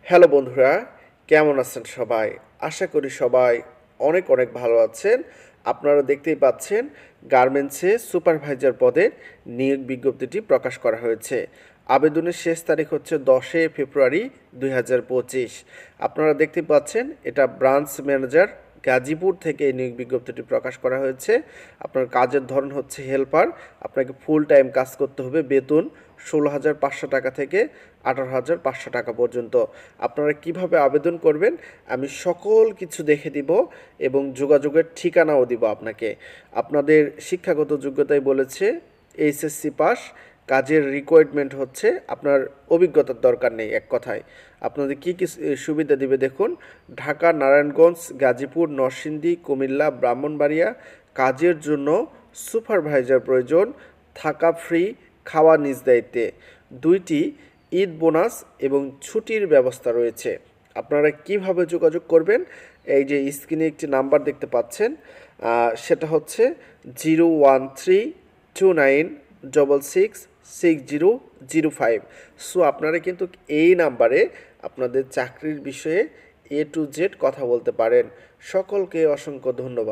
Hello বন্ধুরা, কেমন আছেন সবাই? আশা করি সবাই অনেক অনেক ভালো আছেন। আপনারা দেখতেই পাচ্ছেন গার্মেন্টসে সুপারভাইজার পদে নিয়োগ বিজ্ঞপ্তিটি প্রকাশ করা হয়েছে। আবেদনের শেষ তারিখ হচ্ছে 10 ফেব্রুয়ারি 2025। আপনারা দেখতে পাচ্ছেন এটা ব্রাঞ্চ ম্যানেজার গাজীপুর থেকে এই নিয়োগ বিজ্ঞপ্তিটি প্রকাশ করা হয়েছে। আপনার কাজের ধরন হচ্ছে হেল্পার। আপনাকে ফুল টাইম কাজ করতে হবে। বেতন 16,500 টাকা থেকে 18,500 টাকা পর্যন্ত। আপনারা কিভাবে আবেদন করবেন আমি সকল কিছু দেখে দিব এবং যোগাযোগের ঠিকানাও দিব আপনাকে। আপনাদের শিক্ষাগত যোগ্যতায় বলেছে এইচএসসি পাস। কাজের রিকোয়ারমেন্ট হচ্ছে আপনার অভিজ্ঞতার দরকার নেই, এক কথায়। আপনাদের কী কী সুবিধা দিবে দেখুন। ঢাকা, নারায়ণগঞ্জ, গাজীপুর, নরসিংদী, কুমিল্লা, ব্রাহ্মণবাড়িয়া। কাজের জন্য সুপারভাইজার প্রয়োজন, থাকা ফ্রি, খাওয়া নিজ দায়িত্বে। 2টি ঈদ বোনাস এবং ছুটির ব্যবস্থা রয়েছে। আপনারা কিভাবে যোগাযোগ করবেন? এই যে স্ক্রিনে একটি নাম্বার দেখতে পাচ্ছেন, সেটা হচ্ছে 01329666005। সো আপনারা কিন্তু এই নাম্বারে আপনাদের চাকরির বিষয়ে A to Z কথা বলতে পারেন। সকলকে অসংখ্য ধন্যবাদ।